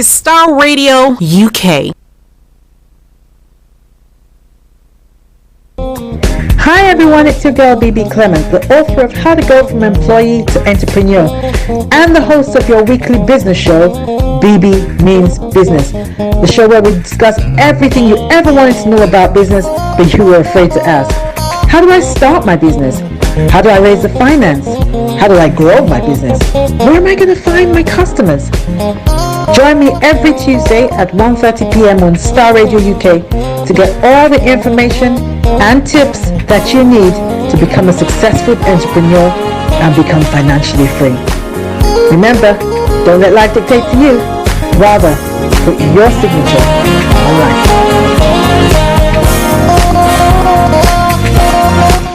is Star Radio UK. Hi everyone, it's your girl Bebe Clement, the author of How to Go from Employee to Entrepreneur and the host of your weekly business show, Bebe Means Business, the show where we discuss everything you ever wanted to know about business but you were afraid to ask. How do I start my business? How do I raise the finance? How do I grow my business? Where am I going to find my customers? Join me every Tuesday at 1:30 p.m. on Star Radio UK to get all the information and tips that you need to become a successful entrepreneur and become financially free. Remember, don't let life dictate to you. Rather, put your signature on life.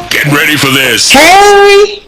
Get ready for this. Hey!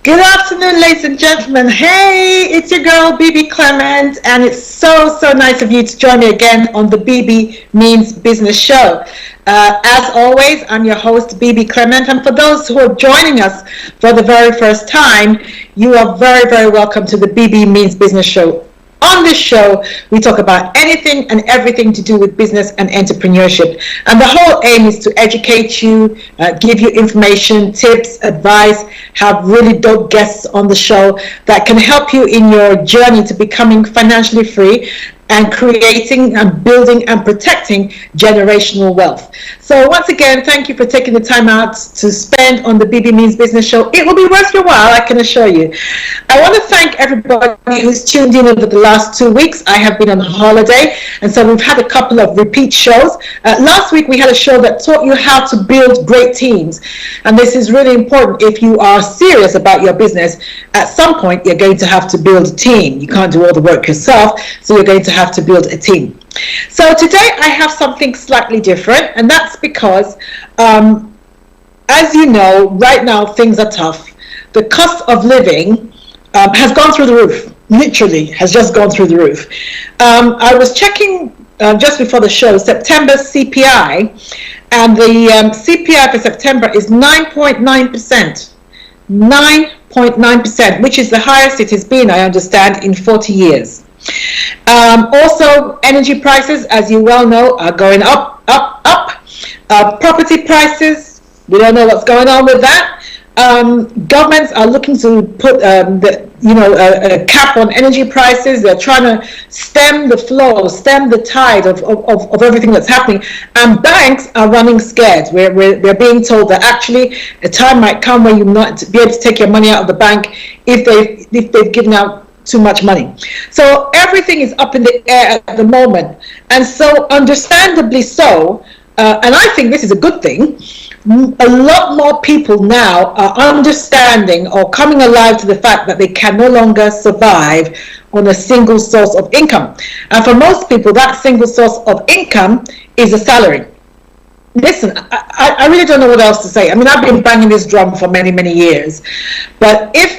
Good afternoon, ladies and gentlemen. Hey, it's your girl, Bebe Clement, and it's so nice of you to join me again on the Bebe Means Business Show. As always, I'm your host, Bebe Clement, and for those who are joining us for the very first time, you are very welcome to the Bebe Means Business Show. On this show, we talk about anything and everything to do with business and entrepreneurship. And the whole aim is to educate you, give you information, tips, advice, have really dope guests on the show that can help you in your journey to becoming financially free and creating and building and protecting generational wealth. So once again, thank you for taking the time out to spend on the Bebe Means Business Show. It will be worth your while, I can assure you. I want to thank everybody who's tuned in over the last 2 weeks. I have been on holiday, and so we've had a couple of repeat shows. Last week we had a show that taught you how to build great teams, and this is really important. If you are serious about your business, at some point you're going to have to build a team. You can't do all the work yourself, so you're going to have to build a team. So today I have something slightly different, and that's because as you know, right now things are tough. The cost of living has gone through the roof, literally has just gone through the roof. I was checking just before the show September CPI, and the CPI for September is 9.9%. 9.9%, which is the highest it has been, I understand, in 40 years. Also, energy prices, as you well know, are going up. Property prices, we don't know what's going on with that. Governments are looking to put a cap on energy prices. They're trying to stem the flow, stem the tide of everything that's happening. And banks are running scared. We're being told that actually a time might come where you'll not be able to take your money out of the bank if they've given out too much money. So everything is up in the air at the moment, and so understandably so, and I think this is a good thing. A lot more people now are understanding or coming alive to the fact that they can no longer survive on a single source of income, and for most people that single source of income is a salary. Listen, I really don't know what else to say. I mean, I've been banging this drum for many years. But if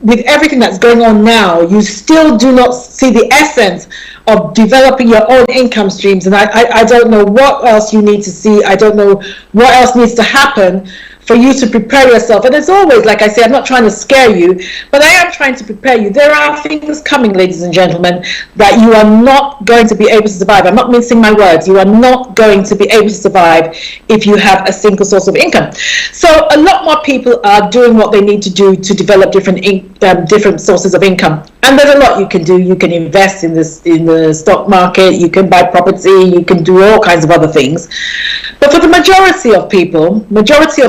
with everything that's going on now, you still do not see the essence of developing your own income streams, and I don't know what else you need to see. I don't know what else needs to happen for you to prepare yourself. And as always, like I say, I'm not trying to scare you, but I am trying to prepare you. There are things coming, ladies and gentlemen, that you are not going to be able to survive. I'm not mincing my words. You are not going to be able to survive if you have a single source of income. So a lot more people are doing what they need to do to develop different sources of income. And there's a lot you can do. You can invest in the stock market. You can buy property. You can do all kinds of other things. But for the majority of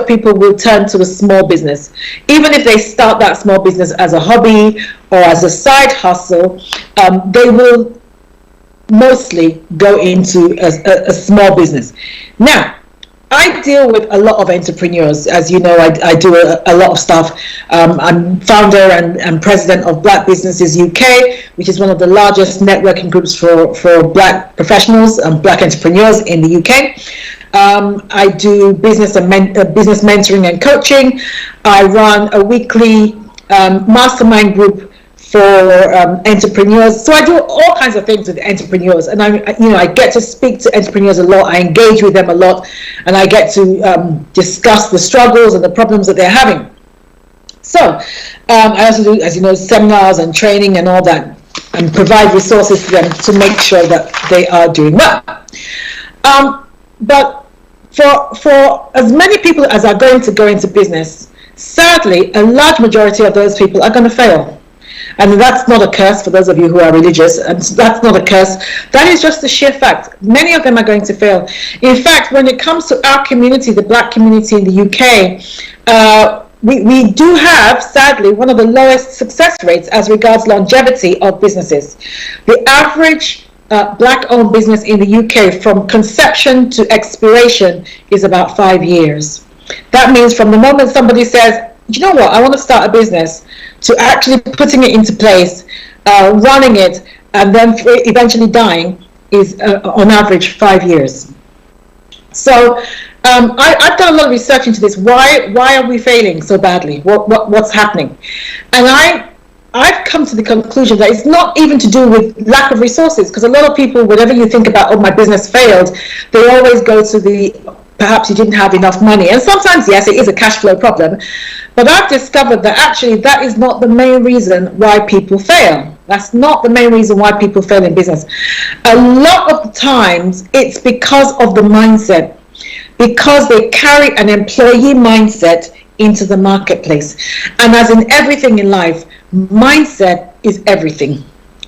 people will turn to a small business. Even if they start that small business as a hobby or as a side hustle, they will mostly go into a small business. Now, I deal with a lot of entrepreneurs. As you know, I do a lot of stuff. I'm founder and president of Black Businesses UK, which is one of the largest networking groups for Black professionals and Black entrepreneurs in the UK. I do business mentoring and coaching. I run a weekly mastermind group for entrepreneurs. So I do all kinds of things with entrepreneurs, and I get to speak to entrepreneurs a lot. I engage with them a lot, and I get to discuss the struggles and the problems that they're having. So I also do, as you know, seminars and training and all that. and provide resources to them to make sure that they are doing well. But for as many people as are going to go into business, sadly, a large majority of those people are going to fail. And that's not a curse for those of you who are religious, and that's not a curse. That is just the sheer fact. Many of them are going to fail. In fact, when it comes to our community, the black community in the UK, we do have, sadly, one of the lowest success rates as regards longevity of businesses. The average black-owned business in the UK from conception to expiration is about 5 years. That means from the moment somebody says, you know what, I want to start a business, to actually putting it into place, running it, and then eventually dying is on average 5 years. So I've done a lot of research into this. Why are we failing so badly? What's happening? And I've come to the conclusion that it's not even to do with lack of resources, because a lot of people, whenever you think about, oh, my business failed, they always go to the perhaps you didn't have enough money. And sometimes, yes, it is a cash flow problem. But I've discovered that actually that is not the main reason why people fail. That's not the main reason why people fail in business. A lot of the times, it's because of the mindset, because they carry an employee mindset into the marketplace. And as in everything in life, mindset is everything.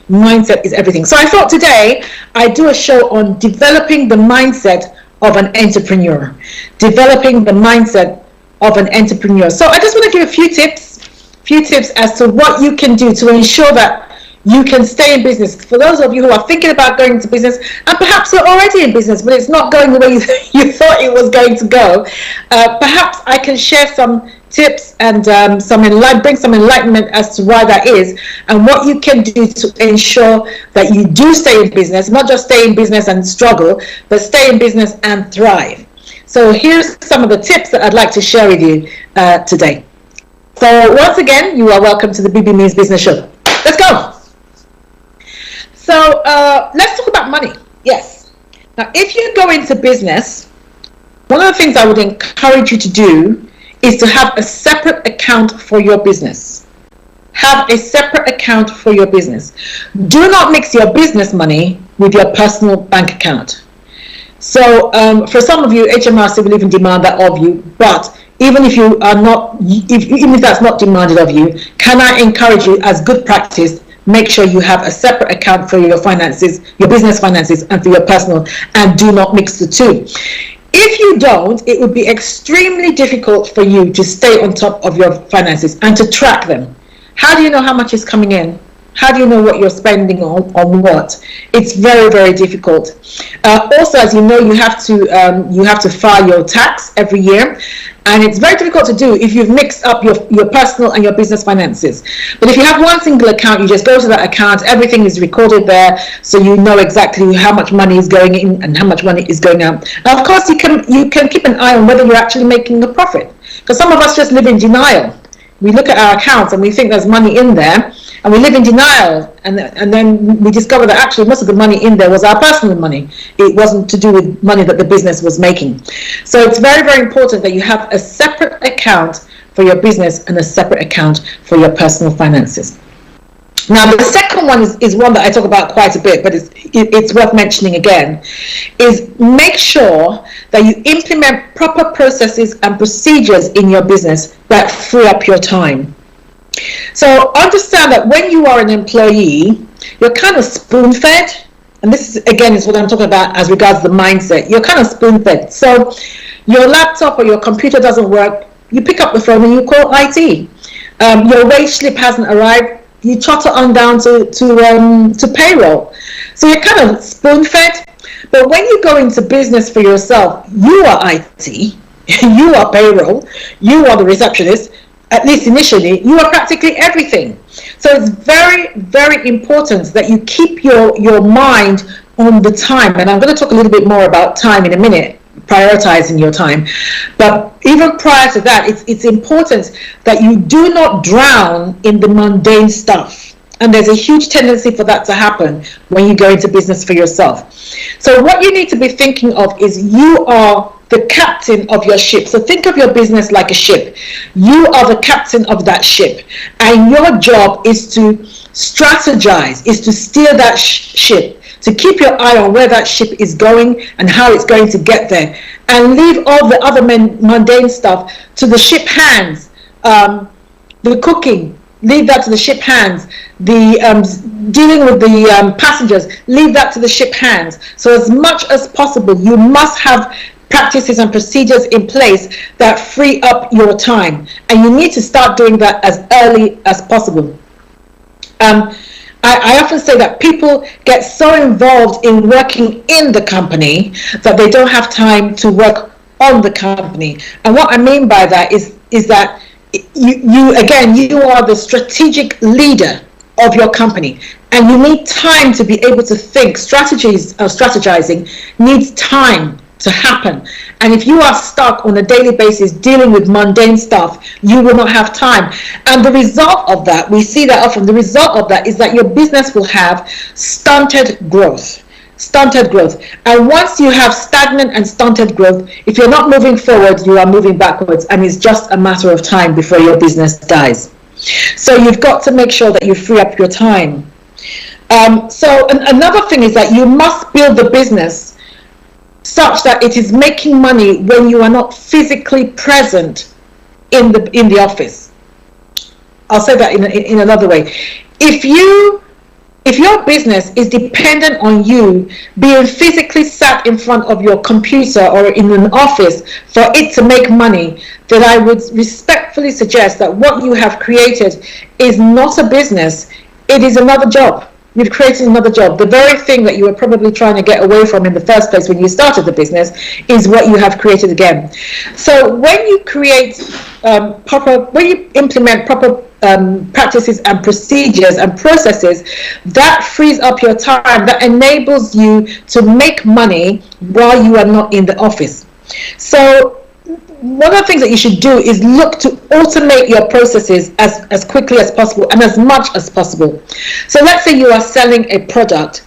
Mindset is everything. So I thought today I'd do a show on developing the mindset of an entrepreneur. Developing the mindset of an entrepreneur. So I just want to give a few tips as to what you can do to ensure that you can stay in business. For those of you who are thinking about going into business, and perhaps you're already in business, but it's not going the way you thought it was going to go, perhaps I can share some tips and bring some enlightenment as to why that is, and what you can do to ensure that you do stay in business, not just stay in business and struggle, but stay in business and thrive. So here's some of the tips that I'd like to share with you today. So once again, you are welcome to the Bebe Means Business Show. Let's go. So let's talk about money. Yes. Now, if you go into business, one of the things I would encourage you to do is to have a separate account for your business. Have a separate account for your business. Do not mix your business money with your personal bank account. So for some of you, HMRC will even demand that of you, but even if you are not, even if that's not demanded of you, can I encourage you, as good practice, make sure you have a separate account for your finances, your business finances, and for your personal, and do not mix the two. If you don't, it would be extremely difficult for you to stay on top of your finances and to track them. How do you know how much is coming in? How do you know what you're spending on what? It's very, very difficult. Also, as you know, you have to file your tax every year, and it's very difficult to do if you've mixed up your personal and your business finances. But if you have one single account, you just go to that account, everything is recorded there, so you know exactly how much money is going in and how much money is going out. Now, of course, you can keep an eye on whether you're actually making a profit, because some of us just live in denial. We look at our accounts and we think there's money in there, and we live in denial, and then we discover that actually most of the money in there was our personal money. It wasn't to do with money that the business was making. So it's very, very important that you have a separate account for your business and a separate account for your personal finances. Now, the second one is one that I talk about quite a bit, but it's worth mentioning again, is make sure that you implement proper processes and procedures in your business that free up your time. So understand that when you are an employee, you're kind of spoon-fed, and this is what I'm talking about as regards the mindset. You're kind of spoon-fed. So your laptop or your computer doesn't work, you pick up the phone and you call IT. Your wage slip hasn't arrived, you trotter on down to payroll. So you're kind of spoon-fed. But when you go into business for yourself, you are IT, you are payroll, you are the receptionist. At least initially, you are practically everything. So it's very, very important that you keep your mind on the time. And I'm going to talk a little bit more about time in a minute, prioritizing your time. But even prior to that, it's important that you do not drown in the mundane stuff. And there's a huge tendency for that to happen when you go into business for yourself. So what you need to be thinking of is you are the captain of your ship. So think of your business like a ship. You are the captain of that ship, and your job is to strategize, is to steer that ship, to keep your eye on where that ship is going and how it's going to get there, and leave all the other mundane stuff to the ship hands. The cooking, leave that to the ship hands. The dealing with the passengers, leave that to the ship hands. So as much as possible, you must have practices and procedures in place that free up your time, and you need to start doing that as early as possible. I often say that people get so involved in working in the company that they don't have time to work on the company. And what I mean by that is that you are the strategic leader of your company, and you need time to be able to think. Strategizing needs time to happen, and if you are stuck on a daily basis dealing with mundane stuff, you will not have time. And the result of that, we see that often, the result of that is that your business will have stunted growth. And once you have stagnant and stunted growth, if you're not moving forward, you are moving backwards, and it's just a matter of time before your business dies. So you've got to make sure that you free up your time. So another thing is that you must build the business such that it is making money when you are not physically present in the office. I'll say that in another way. If your business is dependent on you being physically sat in front of your computer or in an office for it to make money, then I would respectfully suggest that what you have created is not a business, it is another job. You've created another job. The very thing that you were probably trying to get away from in the first place when you started the business is what you have created again. So when you implement proper practices and procedures and processes, that frees up your time, that enables you to make money while you are not in the office. So one of the things that you should do is look to automate your processes as quickly as possible and as much as possible. So let's say you are selling a product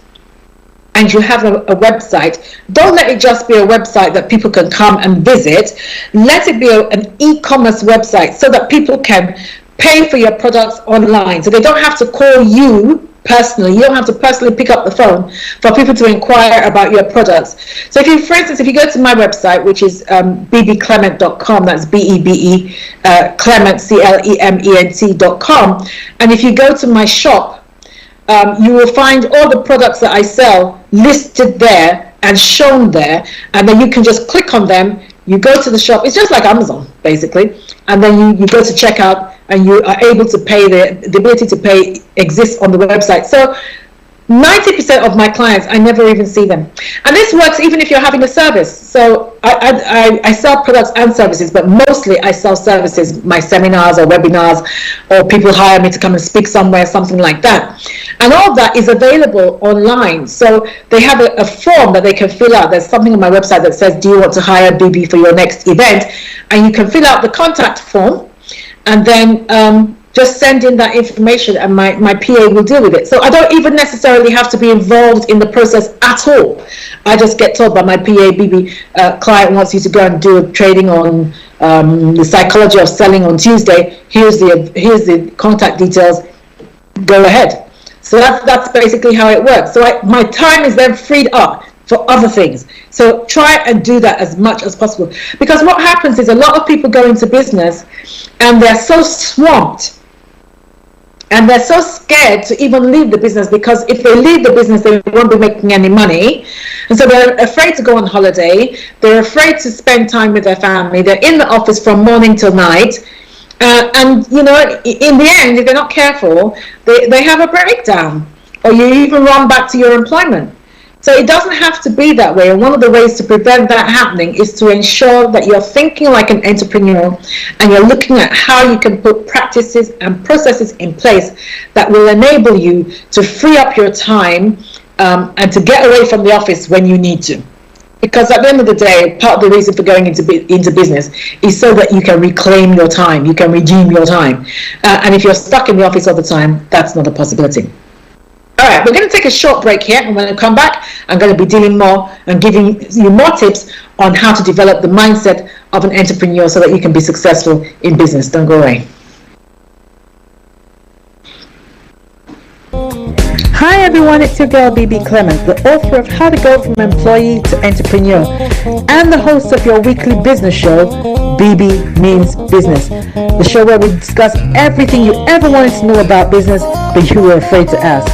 and you have a website. Don't let it just be a website that people can come and visit. Let it be an e-commerce website so that people can pay for your products online. So they don't have to call you personally. You don't have to personally pick up the phone for people to inquire about your products. So for instance, if you go to my website, which is bbclement.com, that's B-E-B-E, Clement, C-L-E-M-E-N-T.com, and if you go to my shop, you will find all the products that I sell listed there and shown there, and then you can just click on them. You go to the shop. It's just like Amazon, basically, and then you go to checkout, and you are able to pay. The ability to pay exists on the website. So 90% of my clients, I never even see them. And this works even if you're having a service. So I sell products and services, but mostly I sell services, my seminars or webinars, or people hire me to come and speak somewhere, something like that. And all of that is available online. So they have a form that they can fill out. There's something on my website that says, do you want to hire BB for your next event? And you can fill out the contact form, and then just send in that information, and my PA will deal with it. So I don't even necessarily have to be involved in the process at all. I just get told by my PA, BB, client wants you to go and do a training on the psychology of selling on Tuesday. Here's the contact details. Go ahead. So that's basically how it works. So my time is then freed up for other things. So try and do that as much as possible. Because what happens is a lot of people go into business and they're so swamped and they're so scared to even leave the business, because if they leave the business, they won't be making any money. And so they're afraid to go on holiday. They're afraid to spend time with their family. They're in the office from morning till night. And, you know, in the end, if they're not careful, they have a breakdown, or you even run back to your employment. So it doesn't have to be that way. And one of the ways to prevent that happening is to ensure that you're thinking like an entrepreneur, and you're looking at how you can put practices and processes in place that will enable you to free up your time and to get away from the office when you need to. Because at the end of the day, part of the reason for going into business is so that you can reclaim your time, you can redeem your time. And if you're stuck in the office all the time, that's not a possibility. All right, we're going to take a short break here, and when I come back, I'm going to be dealing more and giving you more tips on how to develop the mindset of an entrepreneur so that you can be successful in business. Don't go away. Hi everyone, it's your girl Bebe Clement, the author of How to Go from Employee to Entrepreneur and the host of your weekly business show, Bebe Means Business, the show where we discuss everything you ever wanted to know about business but you were afraid to ask.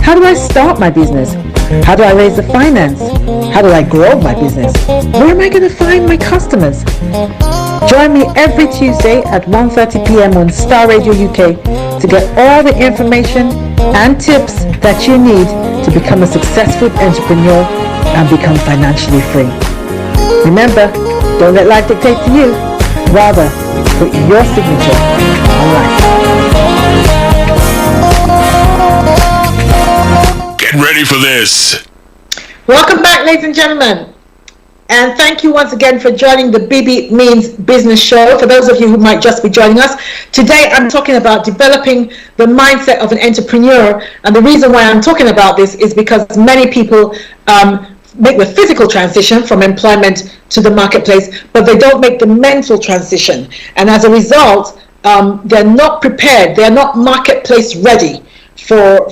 How do I start my business? How do I raise the finance? How do I grow my business? Where am I going to find my customers? Join me every Tuesday at 1:30 p.m. on Star Radio UK to get all the information and tips that you need to become a successful entrepreneur and become financially free. Remember, don't let life dictate to you. Rather, put your signature on life. Get ready for this. Welcome back, ladies and gentlemen. And thank you once again for joining the Bebe Means Business show. For those of you who might just be joining us, today I'm talking about developing the mindset of an entrepreneur. And the reason why I'm talking about this is because many people make the physical transition from employment to the marketplace, but they don't make the mental transition. And as a result, they're not prepared. They're not marketplace ready for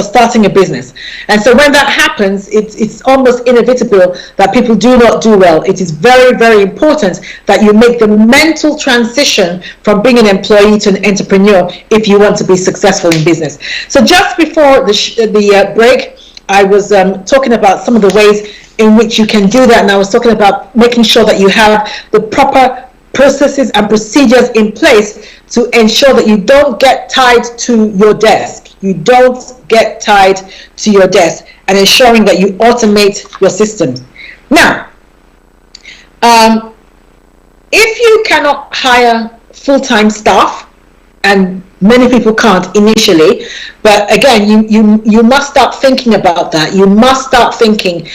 starting a business. And so when that happens, it's almost inevitable that people do not do well. It is very, very important that you make the mental transition from being an employee to an entrepreneur if you want to be successful in business. So just before the break, I was talking about some of the ways in which you can do that, and I was talking about making sure that you have the proper processes and procedures in place to ensure that you don't get tied to your desk. You don't get tied to your desk, and ensuring that you automate your systems. Now, if you cannot hire full-time staff, and many people can't initially, but again, you must start thinking about that. You must start thinking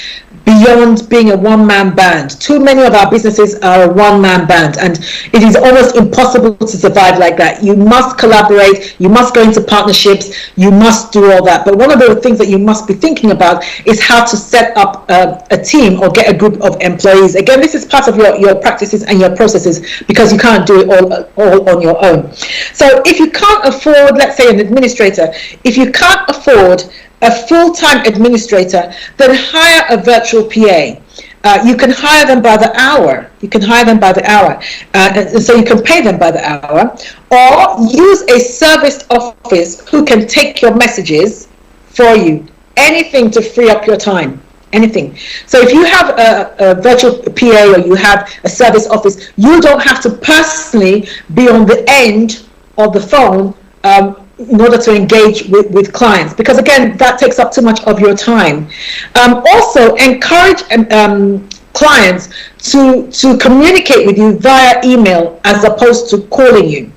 beyond being a one-man band. Too many of our businesses are a one-man band, and it is almost impossible to survive like that. You must collaborate, you must go into partnerships, you must do all that. But one of the things that you must be thinking about is how to set up a team or get a group of employees. Again, this is part of your practices and your processes, because you can't do it all on your own. So if you can't afford, let's say, an administrator, if you can't afford a full-time administrator, then hire a virtual PA. You can hire them by the hour. So you can pay them by the hour, or use a serviced office who can take your messages for you. Anything to free up your time. Anything. So if you have a virtual PA or you have a service office, you don't have to personally be on the end of the phone in order to engage with clients, because again, that takes up too much of your time. Also, encourage clients to communicate with you via email as opposed to calling you.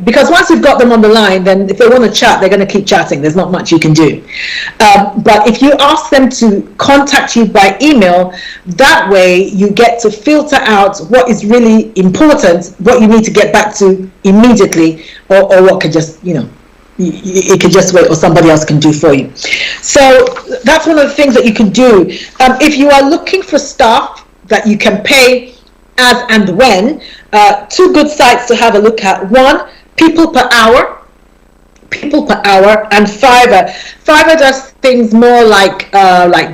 Because once you've got them on the line, then if they want to chat, they're going to keep chatting. There's not much you can do. But if you ask them to contact you by email, that way you get to filter out what is really important, what you need to get back to immediately, or what could just, it could just wait, or somebody else can do for you. So that's one of the things that you can do. If you are looking for staff that you can pay as and when, two good sites to have a look at. One, people per hour, and Fiverr. Fiverr does things more like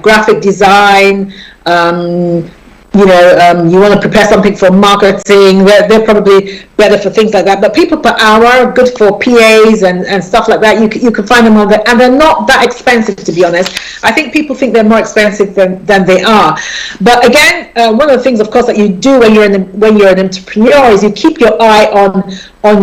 graphic design. You want to prepare something for marketing. They're probably better for things like that. But people per hour, good for PAs and stuff like that. You can find them on there, and they're not that expensive, to be honest. I think people think they're more expensive than they are. But again, one of the things, of course, that you do when you're an entrepreneur is you keep your eye on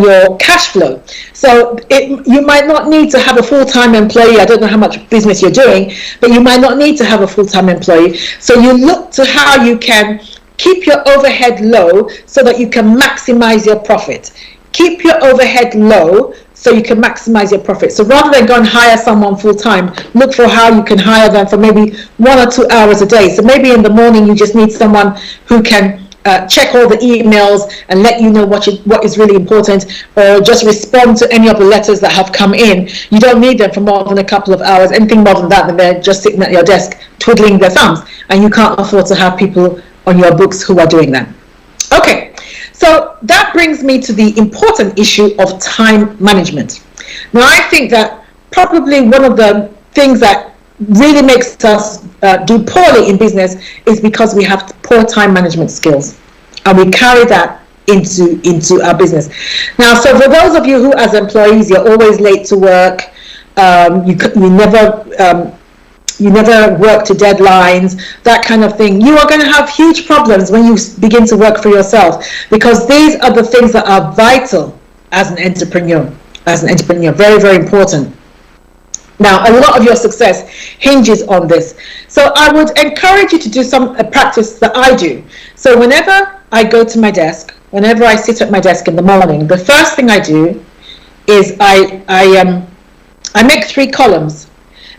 your cash flow. So you might not need to have a full-time employee. I don't know how much business you're doing, but you might not need to have a full-time employee. So you look to how you can keep your overhead low so that you can maximize your profit. Keep your overhead low so you can maximize your profit. So rather than go and hire someone full-time, look for how you can hire them for maybe 1 or 2 hours a day. So maybe in the morning you just need someone who can check all the emails and let you know what is really important, or just respond to any of the letters that have come in. You don't need them for more than a couple of hours. Anything more than that, then they're just sitting at your desk twiddling their thumbs, and you can't afford to have people on your books who are doing that. Okay, so that brings me to the important issue of time management. Now, I think that probably one of the things that really makes us do poorly in business is because we have poor time management skills, and we carry that into our business. Now, so for those of you who, as employees, you're always late to work, you never work to deadlines, that kind of thing, you are going to have huge problems when you begin to work for yourself, because these are the things that are vital as an entrepreneur. Very, very important. Now, a lot of your success hinges on this. So I would encourage you to do a practice that I do. So whenever I go to my desk, whenever I sit at my desk in the morning, the first thing I do is I make 3 columns,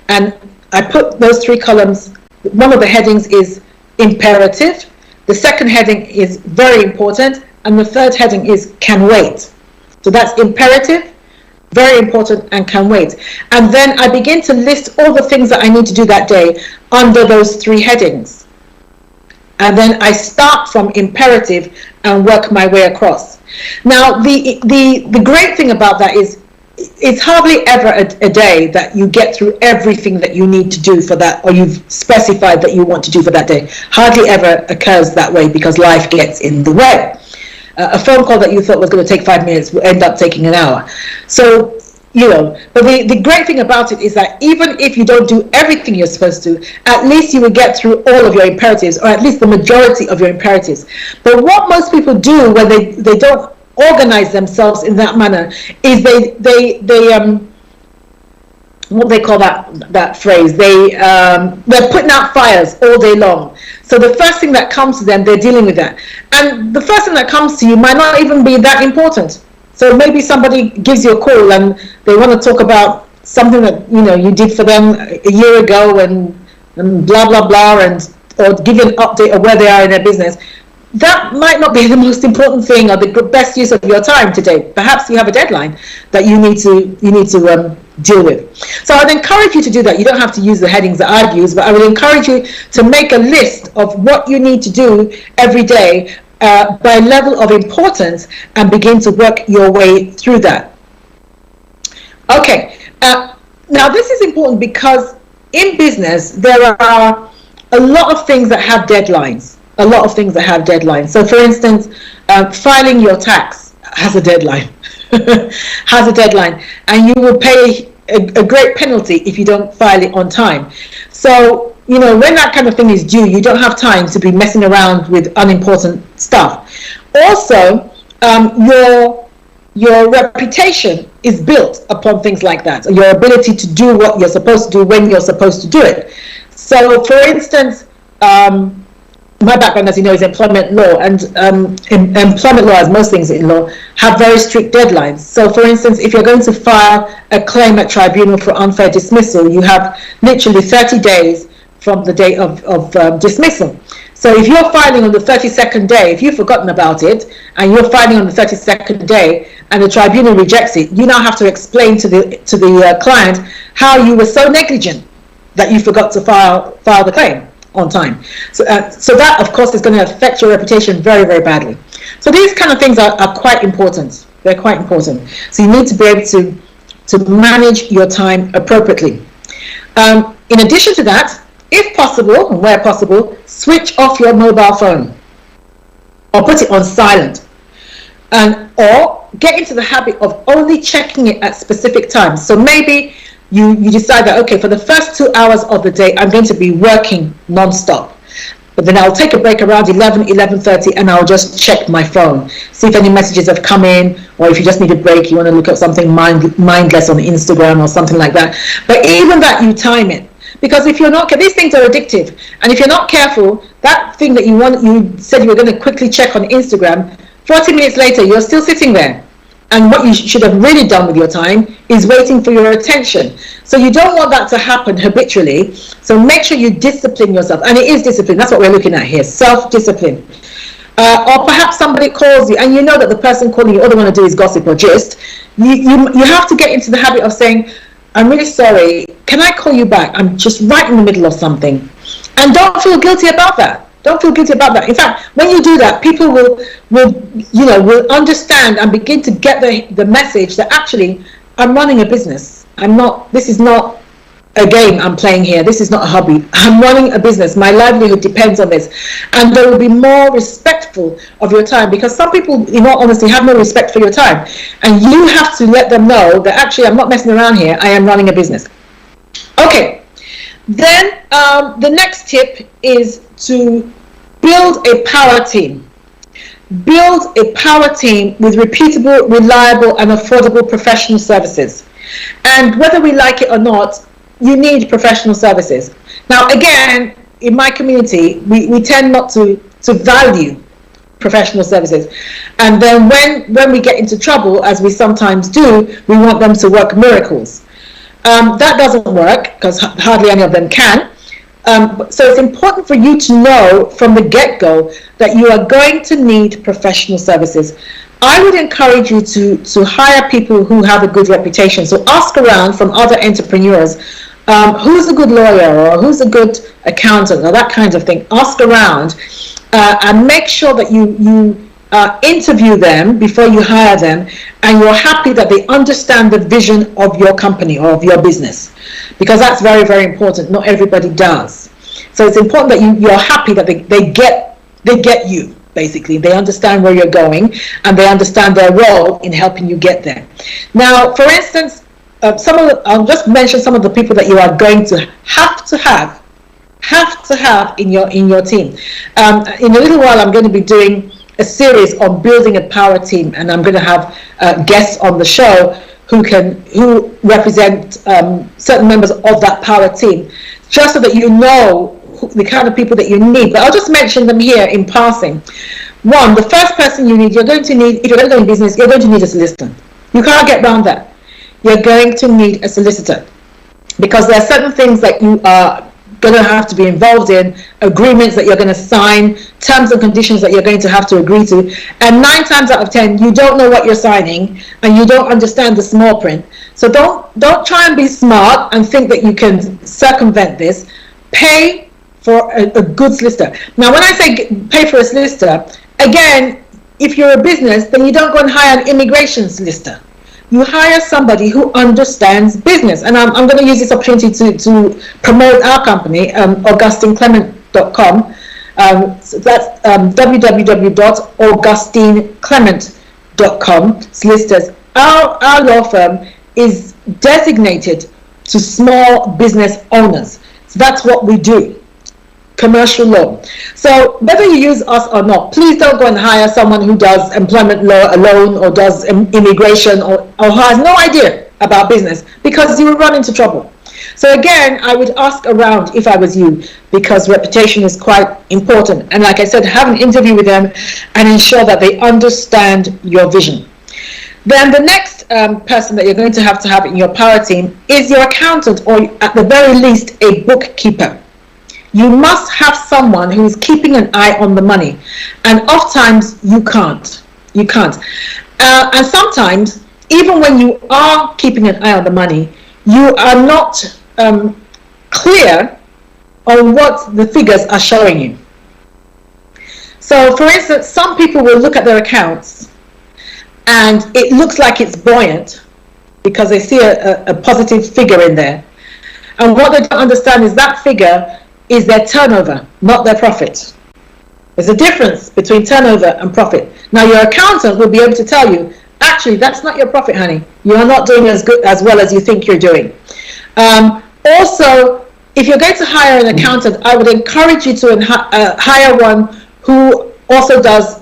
and I put those 3 columns. One of the headings is imperative, the second heading is very important, and the third heading is can wait. So that's imperative, very important, and can wait. And then I begin to list all the things that I need to do that day under those 3 headings. And then I start from imperative and work my way across. Now, the great thing about that is it's hardly ever a day that you get through everything that you need to do for that, or you've specified that you want to do for that day. Hardly ever occurs that way, because life gets in the way. A phone call that you thought was going to take 5 minutes will end up taking an hour. So, but the great thing about it is that even if you don't do everything you're supposed to, at least you will get through all of your imperatives, or at least the majority of your imperatives. But what most people do when they don't organize themselves in that manner is they what they call that phrase, they're putting out fires all day long. So the first thing that comes to them, they're dealing with that, and the first thing that comes to you might not even be that important. So maybe somebody gives you a call and they want to talk about something that you did for them a year ago, and blah blah blah, or give you an update of where they are in their business. That might not be the most important thing or the best use of your time today. Perhaps you have a deadline that you need to deal with. So I'd encourage you to do that. You don't have to use the headings that I've used, but I would encourage you to make a list of what you need to do every day by level of importance, and begin to work your way through that. Okay, now this is important because in business there are a lot of things that have deadlines. So for instance, filing your tax has a deadline. And you will pay a great penalty if you don't file it on time. So when that kind of thing is due, you don't have time to be messing around with unimportant stuff. Also, your reputation is built upon things like that, your ability to do what you're supposed to do when you're supposed to do it. So for instance, my background, as you know, is employment law, and employment law, as most things in law, have very strict deadlines. So for instance, if you're going to file a claim at tribunal for unfair dismissal, you have literally 30 days from the date of dismissal. So if you're filing on the 32nd day, if you've forgotten about it, and you're filing on the 32nd day, and the tribunal rejects it, you now have to explain to the client how you were so negligent that you forgot to file the claim on time. So that, of course, is going to affect your reputation very, very badly. So these kind of things are quite important. They're quite important. So you need to be able to manage your time appropriately. In addition to that, if possible, and where possible, switch off your mobile phone or put it on silent, or get into the habit of only checking it at specific times. So maybe you decide that, okay, for the first 2 hours of the day, I'm going to be working non-stop. But then I'll take a break around 11:30, and I'll just check my phone, see if any messages have come in, or if you just need a break, you want to look at something mindless on Instagram or something like that. But even that, you time it. Because if you're not, these things are addictive. And if you're not careful, that thing that you said you were going to quickly check on Instagram, 40 minutes later, you're still sitting there. And what you should have really done with your time is waiting for your attention. So you don't want that to happen habitually. So make sure you discipline yourself. And it is discipline. That's what we're looking at here. Self-discipline. Or perhaps somebody calls you and you know that the person calling you, all they want to do is gossip or gist. You have to get into the habit of saying, I'm really sorry. Can I call you back? I'm just right in the middle of something. And don't feel guilty about that. Don't feel guilty about that. In fact, when you do that, people will understand and begin to get the message that actually I'm running a business. This is not a game I'm playing here. This is not a hobby. I'm running a business. My livelihood depends on this. And they will be more respectful of your time, because some people, in all honesty, have no respect for your time. And you have to let them know that actually I'm not messing around here. I am running a business. Okay. Then the next tip is to build a power team. Build a power team with repeatable, reliable, and affordable professional services. And whether we like it or not, you need professional services. Now, again, in my community, we tend not to value professional services. And then when we get into trouble, as we sometimes do, we want them to work miracles. That doesn't work, because hardly any of them can. So it's important for you to know from the get-go that you are going to need professional services. I would encourage you to hire people who have a good reputation. So ask around from other entrepreneurs, who's a good lawyer, or who's a good accountant, or that kind of thing. Ask around and make sure that you interview them before you hire them, and you're happy that they understand the vision of your company or of your business, because that's very, very important. Not everybody does. So it's important that you're happy that they get you. Basically, they understand where you're going, and they understand their role in helping you get there. Now, for instance, I'll just mention some of the people that you are going to have in your team. In a little while, I'm going to be doing a series on building a power team, and I'm going to have guests on the show who represent certain members of that power team, just so that you know the kind of people that you need. But I'll just mention them here in passing. One, the first person if you're going to go in business, you're going to need a solicitor. You can't get around that. You're going to need a solicitor, because there are certain things that you are going to have to be involved in, agreements that you're going to sign, terms and conditions that you're going to have to agree to, and 9 times out of 10 you don't know what you're signing, and you don't understand the small print. So don't try and be smart and think that you can circumvent this. Pay for a good solicitor. Now, when I say pay for a solicitor, again, if you're a business, then you don't go and hire an immigration solicitor. You hire somebody who understands business. And I'm going to use this opportunity to promote our company, AugustineClement.com. So that's www.augustineclement.com. Solicitors. Our law firm is designated to small business owners. So that's what we do. Commercial law. So whether you use us or not, please don't go and hire someone who does employment law alone, or does immigration, or has no idea about business, because you will run into trouble. So again, I would ask around if I was you, because reputation is quite important. And like I said, have an interview with them and ensure that they understand your vision. Then the next person that you're going to have in your power team is your accountant, or at the very least a bookkeeper. You must have someone who is keeping an eye on the money, and oftentimes you can't. And sometimes, even when you are keeping an eye on the money, you are not clear on what the figures are showing you. So, for instance, some people will look at their accounts, and it looks like it's buoyant because they see a positive figure in there. And what they don't understand is that figure is their turnover, not their profit. There's a difference between turnover and profit. Now, your accountant will be able to tell you, actually, that's not your profit, honey. You are not doing as well as you think you're doing. Also, if you're going to hire an accountant, I would encourage you to hire one who also does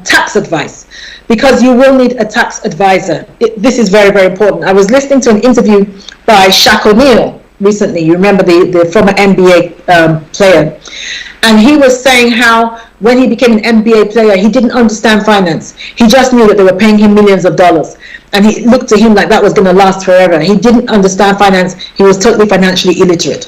tax advice, because you will need a tax advisor. This is very, very important. I was listening to an interview by Shaq O'Neal recently. You remember the former NBA player, and he was saying how when he became an NBA player, he didn't understand finance. He just knew that they were paying him millions of dollars, and he looked to him like that was going to last forever. He didn't understand finance. He was totally financially illiterate.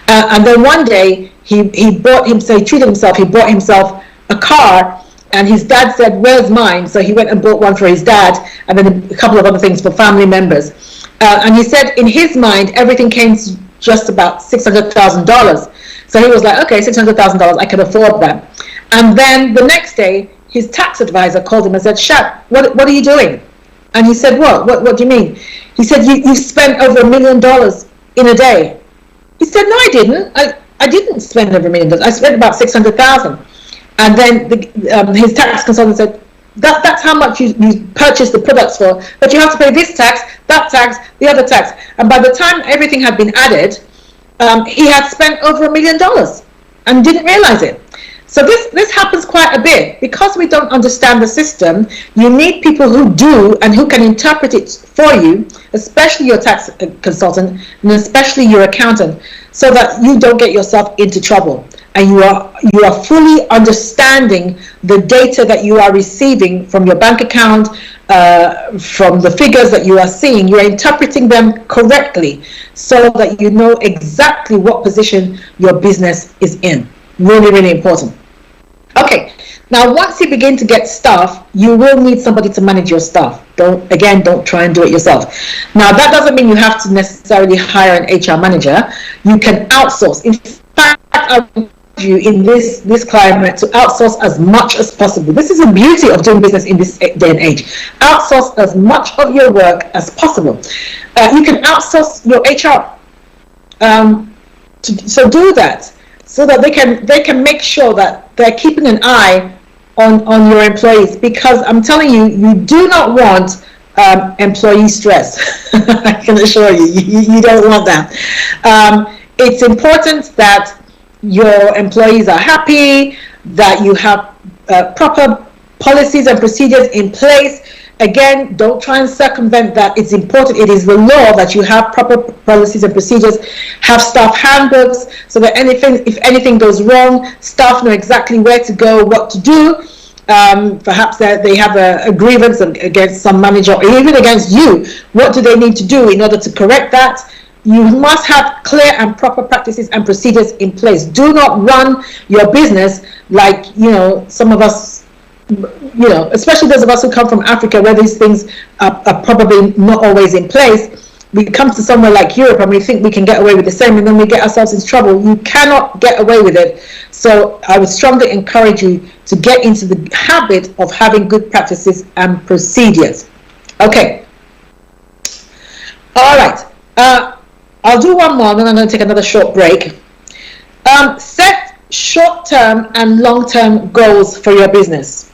And then one day he bought himself a car, and his dad said, "Where's mine?" So he went and bought one for his dad, and then a couple of other things for family members. And he said in his mind, everything came to just about $600,000. So he was like, okay, $600,000, I can afford that. And then the next day, his tax advisor called him and said, "Shaq, what are you doing? And he said, what do you mean? He said, you spent over $1 million in a day. He said, no, I didn't. I didn't spend over $1 million. I spent about 600,000. And then his tax consultant said, that's how much you purchased the products for, but you have to pay this tax, that tax, the other tax. And by the time everything had been added, he had spent over $1 million and didn't realize it. So this happens quite a bit. Because we don't understand the system, you need people who do and who can interpret it for you, especially your tax consultant and especially your accountant, so that you don't get yourself into trouble and you are fully understanding the data that you are receiving from your bank account, from the figures that you are seeing. You are interpreting them correctly so that you know exactly what position your business is in. Really, really important. Okay, now once you begin to get staff, you will need somebody to manage your staff. Don't try and do it yourself. Now that doesn't mean you have to necessarily hire an HR manager. You can outsource. In fact, I would you in this climate to outsource as much as possible. This is the beauty of doing business in this day and age. Outsource as much of your work as possible. You can outsource your HR. So do that, so that they can make sure that they're keeping an eye on your employees, because I'm telling you, you do not want employee stress. I can assure you, you don't want that. It's important that your employees are happy, that you have proper policies and procedures in place. Again, don't try and circumvent that. It's important. It is the law that you have proper policies and procedures. Have staff handbooks so that if anything goes wrong, staff know exactly where to go, what to do. Perhaps they have a grievance against some manager or even against you. What do they need to do in order to correct that? You must have clear and proper practices and procedures in place. Do not run your business like, some of us, especially those of us who come from Africa, where these things are probably not always in place. We come to somewhere like Europe and we think we can get away with the same, and then we get ourselves in trouble. You cannot get away with it. So I would strongly encourage you to get into the habit of having good practices and procedures. Okay. All right. I'll do one more, then I'm going to take another short break. Set short-term and long-term goals for your business.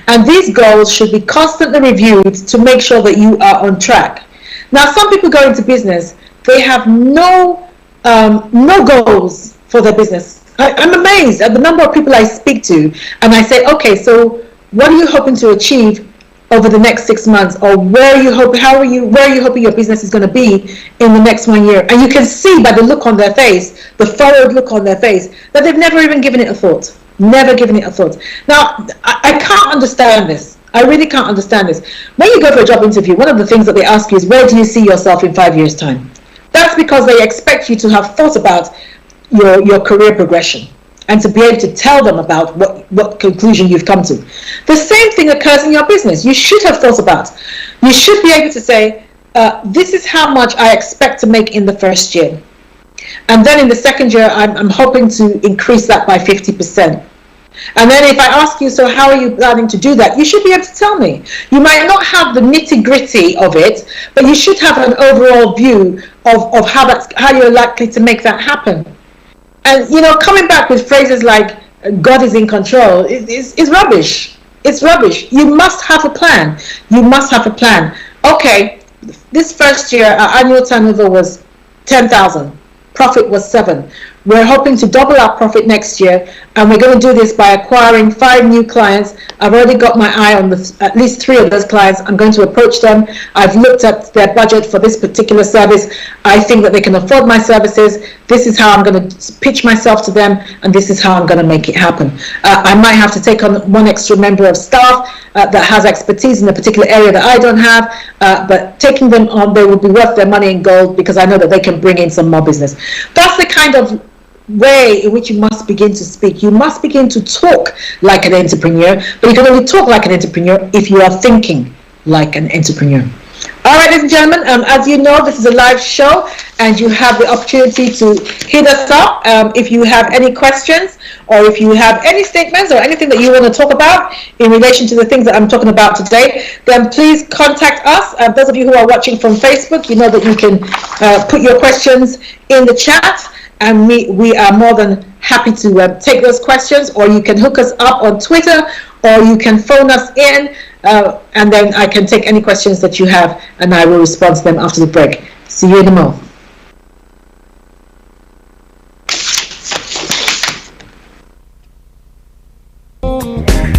And these goals should be constantly reviewed to make sure that you are on track. Now, some people go into business, they have no goals for their business. I'm amazed at the number of people I speak to, and I say, okay, so what are you hoping to achieve over the next 6 months, or where are you hoping your business is going to be in the next 1 year? And you can see by the look on their face, the furrowed look on their face, that they've never even given it a thought. Never given it a thought. Now, I can't understand this. I really can't understand this. When you go for a job interview, one of the things that they ask you is, where do you see yourself in 5 years' time? That's because they expect you to have thought about your career progression and to be able to tell them about what conclusion you've come to. The same thing occurs in your business. You should have thought about. You should be able to say, this is how much I expect to make in the first year. And then in the second year, I'm hoping to increase that by 50%. And then if I ask you, so how are you planning to do that? You should be able to tell me. You might not have the nitty-gritty of it, but you should have an overall view of how you're likely to make that happen. And, coming back with phrases like, God is in control, is rubbish. It's rubbish. You must have a plan. You must have a plan. Okay, this first year, our annual turnover was 10,000. Profit was 7. We're hoping to double our profit next year, and we're going to do this by acquiring 5 new clients. I've already got my eye on at least 3 of those clients. I'm going to approach them. I've looked at their budget for this particular service. I think that they can afford my services. This is how I'm going to pitch myself to them, and this is how I'm going to make it happen. I might have to take on 1 extra member of staff that has expertise in a particular area that I don't have, but taking them on, they will be worth their money in gold, because I know that they can bring in some more business. That's the kind of way in which you must begin to speak. You must begin to talk like an entrepreneur, but you can only talk like an entrepreneur if you are thinking like an entrepreneur. All right, ladies and gentlemen, as you know, this is a live show and you have the opportunity to hit us up if you have any questions or if you have any statements or anything that you want to talk about in relation to the things that I'm talking about today, then please contact us. Those of you who are watching from Facebook, you know that you can put your questions in the chat, and we are more than happy to take those questions, or you can hook us up on Twitter, or you can phone us in, and then I can take any questions that you have and I will respond to them after the break. See you in a moment.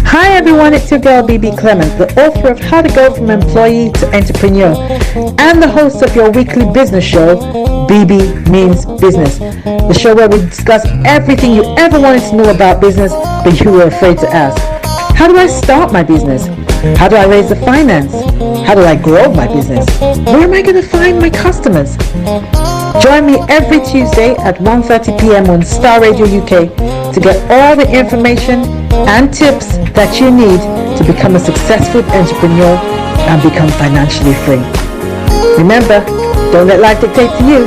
Hi everyone, it's your girl Bebe Clement, the author of How to Go from Employee to Entrepreneur and the host of your weekly business show, Bebe Means Business, the show where we discuss everything you ever wanted to know about business but you were afraid to ask. How do I start my business? How do I raise the finance? How do I grow my business? Where am I going to find my customers? Join me every Tuesday at 1:30 p.m. on Star Radio UK to get all the information and tips that you need to become a successful entrepreneur and become financially free. Remember, don't let life dictate to you.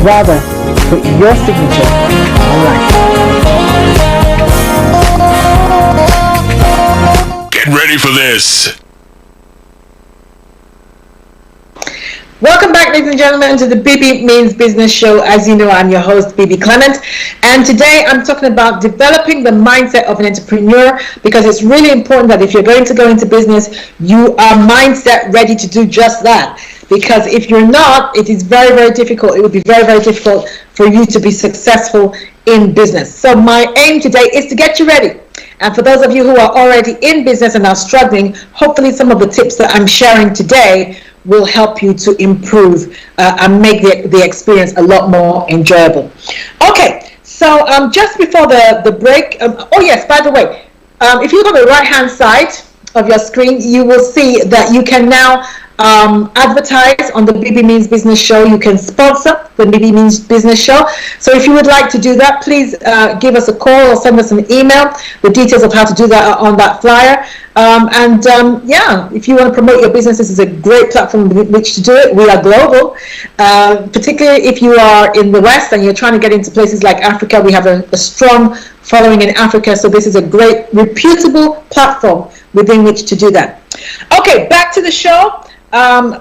Rather, put your signature on life. Get ready for this. Welcome back, ladies and gentlemen, to the Bebe Means Business Show. As you know, I'm your host, Bebe Clement, and today I'm talking about developing the mindset of an entrepreneur, because it's really important that if you're going to go into business, you are mindset ready to do just that. Because if you're not, it is very, very difficult. It would be very, very difficult for you to be successful in business. So my aim today is to get you ready. And for those of you who are already in business and are struggling, hopefully some of the tips that I'm sharing today will help you to improve and make the experience a lot more enjoyable. Okay, so just before the break, oh yes, by the way, if you look on the right hand side of your screen, you will see that you can now advertise on the Bebe Means Business Show. You can sponsor the Bebe Means Business Show. So if you would like to do that, please give us a call or send us an email. The details of how to do that are on that flyer. Yeah, if you want to promote your business, this is a great platform with which to do it. We are global, particularly if you are in the West and you're trying to get into places like Africa. We have a strong following in Africa, so this is a great, reputable platform within which to do that. Okay, back to the show.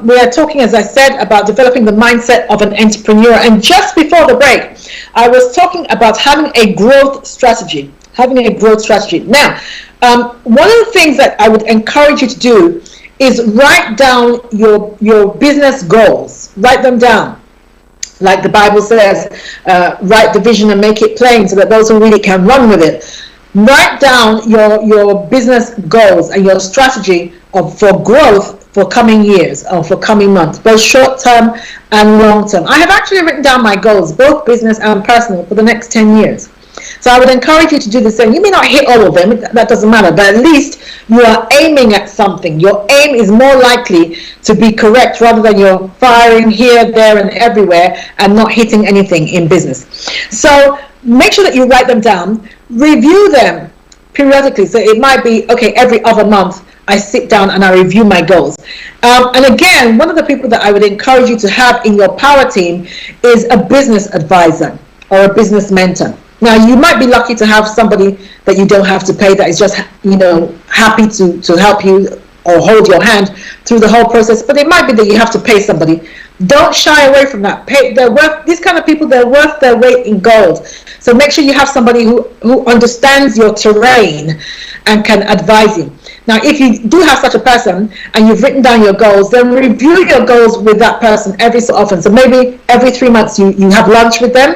We are talking, as I said, about developing the mindset of an entrepreneur. And just before the break, I was talking about having a growth strategy. Now, one of the things that I would encourage you to do is write down your business goals. Write them down. Like the Bible says, write the vision and make it plain so that those who read it can run with it. Write down your business goals and your strategy for growth for coming years or for coming months, both short term and long term. I have actually written down my goals, both business and personal, for the next 10 years. So I would encourage you to do the same. You may not hit all of them, that doesn't matter, but at least you are aiming at something. Your aim is more likely to be correct rather than you're firing here, there, and everywhere and not hitting anything in business. So make sure that you write them down, review them periodically. So it might be, okay, every other month, I sit down and I review my goals. And again, one of the people that I would encourage you to have in your power team is a business advisor or a business mentor. Now, you might be lucky to have somebody that you don't have to pay, that is just, happy to help you or hold your hand through the whole process. But it might be that you have to pay somebody. Don't shy away from that. These kind of people, they're worth their weight in gold. So make sure you have somebody who understands your terrain and can advise you. Now, if you do have such a person and you've written down your goals, then review your goals with that person every so often. So maybe every 3 months you have lunch with them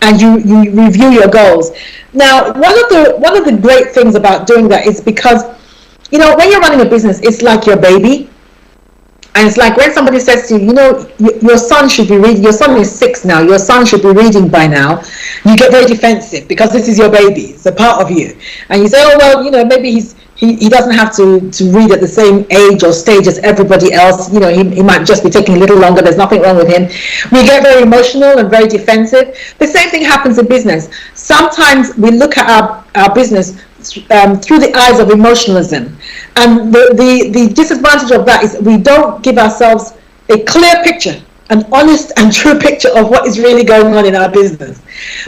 and you review your goals. Now, one of the great things about doing that is because, when you're running a business, it's like your baby. And it's like when somebody says to you, your son should be reading, your son is 6 now, your son should be reading by now. You get very defensive because this is your baby, it's a part of you. And you say, oh, well, maybe he doesn't have to read at the same age or stage as everybody else. He might just be taking a little longer. There's nothing wrong with him. We get very emotional and very defensive. The same thing happens in business. Sometimes we look at our business through the eyes of emotionalism. And the disadvantage of that is we don't give ourselves a clear picture, an honest and true picture of what is really going on in our business.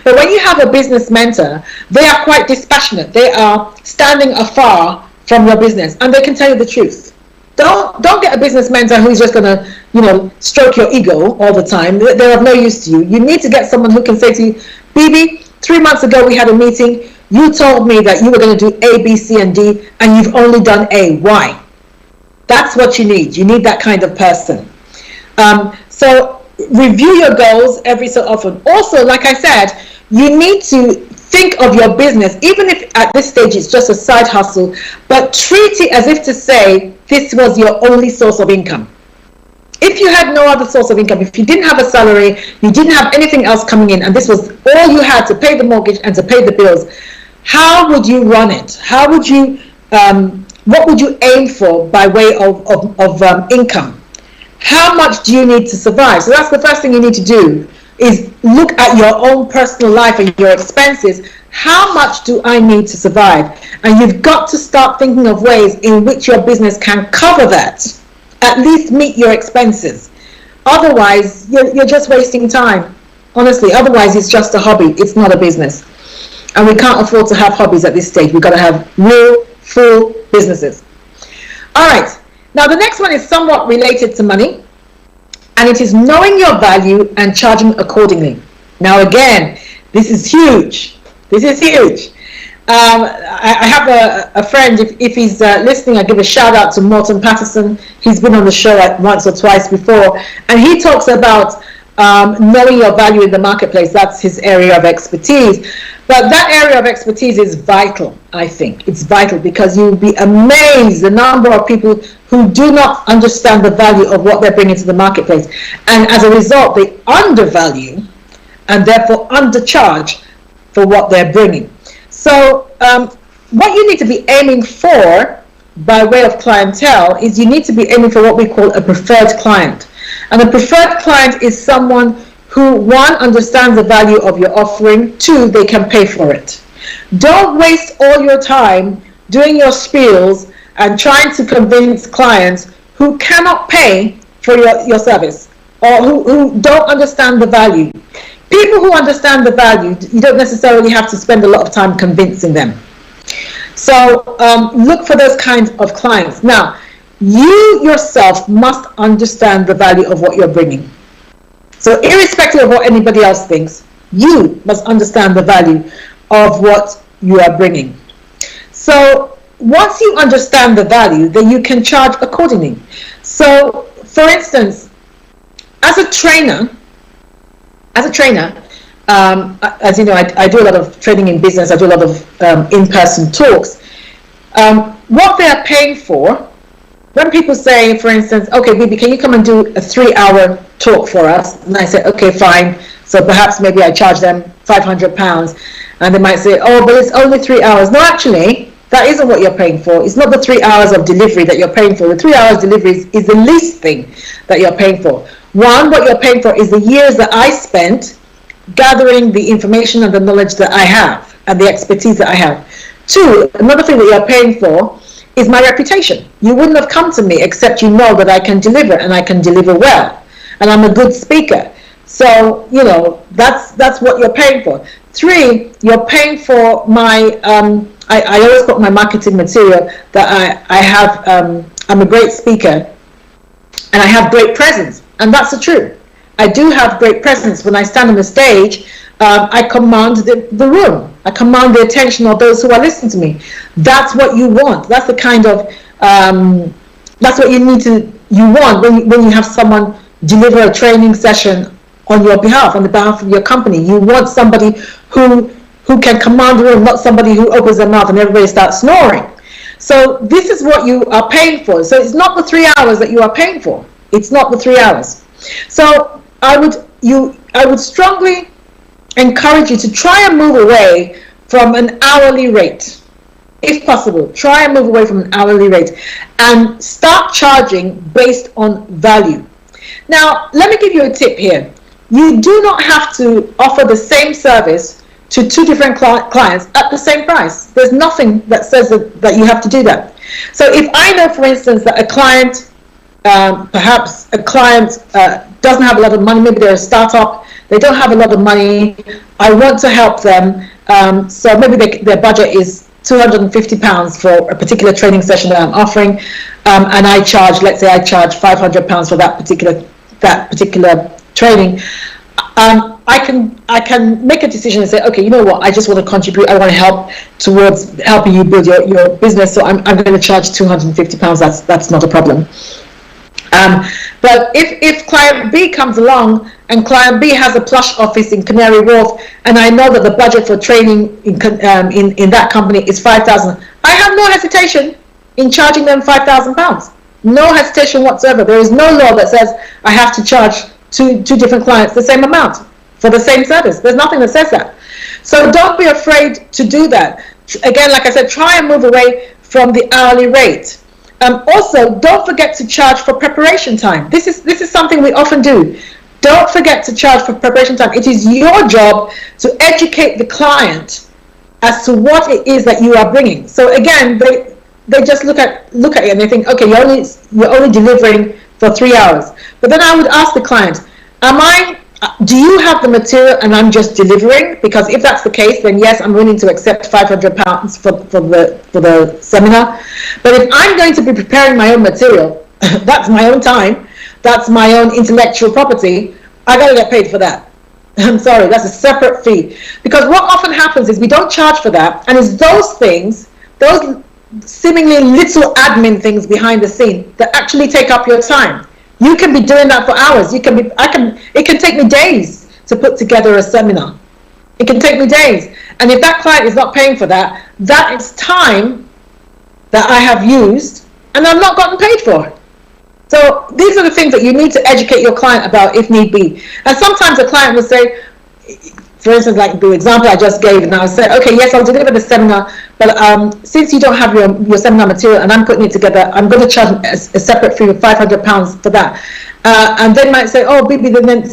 But when you have a business mentor, they are quite dispassionate. They are standing afar from your business, and they can tell you the truth. Don't get a business mentor who's just gonna, stroke your ego all the time. They're of no use to you. You need to get someone who can say to you, Bebe, 3 months ago we had a meeting. You told me that you were going to do A, B, C, and D, and you've only done A. Why? That's what you need. You need that kind of person. So review your goals every so often. Also, like I said, you need to think of your business, even if at this stage it's just a side hustle, but treat it as if to say this was your only source of income. If you had no other source of income, if you didn't have a salary, you didn't have anything else coming in, and this was all you had to pay the mortgage and to pay the bills, how would you run it? How would you, what would you aim for by way of income? How much do you need to survive? So that's the first thing you need to do, is look at your own personal life and your expenses. How much do I need to survive? And you've got to start thinking of ways in which your business can cover that, at least meet your expenses. Otherwise, you're just wasting time. Honestly, otherwise it's just a hobby. It's not a business. And we can't afford to have hobbies at this stage. We've got to have real, full businesses. All right. Now, the next one is somewhat related to money, and it is knowing your value and charging accordingly. Now, again, this is huge. This is huge. I have a friend, if he's listening, I give a shout out to Morton Patterson. He's been on the show once or twice before, and he talks about knowing your value in the marketplace. That's his area of expertise. But that area of expertise is vital, I think. It's vital because you'll be amazed the number of people who do not understand the value of what they're bringing to the marketplace. And as a result, they undervalue and therefore undercharge for what they're bringing. So what you need to be aiming for by way of clientele is you need to be aiming for what we call a preferred client. And a preferred client is someone who, one, understands the value of your offering, two, they can pay for it. Don't waste all your time doing your spiels and trying to convince clients who cannot pay for your service, or who don't understand the value. People who understand the value, you don't necessarily have to spend a lot of time convincing them. So look for those kinds of clients. Now, you yourself must understand the value of what you're bringing. So irrespective of what anybody else thinks, you must understand the value of what you are bringing. So once you understand the value, then you can charge accordingly. So for instance, as a trainer, as you know, I do a lot of training in business. I do a lot of in-person talks. What they are paying for, when people say, for instance, okay, Bebe, can you come and do a 3-hour talk for us? And I say, okay, fine. So perhaps maybe I charge them £500, and they might say, oh, but it's only 3 hours. No, actually, that isn't what you're paying for. It's not the 3 hours of delivery that you're paying for. The 3 hours delivery is the least thing that you're paying for. One, what you're paying for is the years that I spent gathering the information and the knowledge that I have and the expertise that I have. Two, another thing that you're paying for is my reputation. You wouldn't have come to me except you know that I can deliver, and I can deliver well, and I'm a good speaker. So, you know, that's what you're paying for. Three, you're paying for my, I always put my marketing material that I have, I'm a great speaker, and I have great presence, and that's the truth. I do have great presence. When I stand on the stage, I command the room. I command the attention of those who are listening to me. That's what you want. That's the kind of, that's what you want when you have someone deliver a training session on your behalf, on the behalf of your company. You want somebody who can command the room, not somebody who opens their mouth and everybody starts snoring. So this is what you are paying for. So it's not the 3 hours that you are paying for. It's not the 3 hours. So I would strongly encourage you to try and move away from an hourly rate. If possible, try and move away from an hourly rate and start charging based on value. Now, let me give you a tip here. You do not have to offer the same service to two different clients at the same price. There's nothing that says that you have to do that. So if I know, for instance, that a client perhaps a client doesn't have a lot of money, maybe they're a startup, they don't have a lot of money, I want to help them, so maybe their budget is £250 for a particular training session that I'm offering, and let's say I charge £500 for that particular training. I can make a decision and say, okay, you know what, I just want to contribute, I want to help towards helping you build your business, so I'm going to charge £250, that's not a problem. But if client B comes along and client B has a plush office in Canary Wharf, and I know that the budget for training in that company is £5,000, I have no hesitation in charging them £5,000. No hesitation whatsoever. There is no law that says I have to charge two different clients the same amount for the same service. There's nothing that says that. So don't be afraid to do that. Again, like I said, try and move away from the hourly rate. Also, don't forget to charge for preparation time. This is something we often do. Don't forget to charge for preparation time. It is your job to educate the client as to what it is that you are bringing. So again, they just look at it and they think, okay, you're only delivering for 3 hours. But then I would ask the client, do you have the material and I'm just delivering? Because if that's the case, then yes, I'm willing to accept £500 for the seminar. But if I'm going to be preparing my own material, that's my own time, that's my own intellectual property, I gotta get paid for that. I'm sorry, that's a separate fee. Because what often happens is we don't charge for that, and it's those things, those seemingly little admin things behind the scene that actually take up your time. You can be doing that for hours. It can take me days to put together a seminar. It can take me days. And if that client is not paying for that, that is time that I have used and I'm not gotten paid for. So these are the things that you need to educate your client about if need be. And sometimes a client will say, for instance, like the example I just gave, and I said, okay, yes, I'll deliver the seminar, but since you don't have your seminar material and I'm putting it together, I'm going to charge a separate fee of £500 for that. And they might say, oh, Bebe, then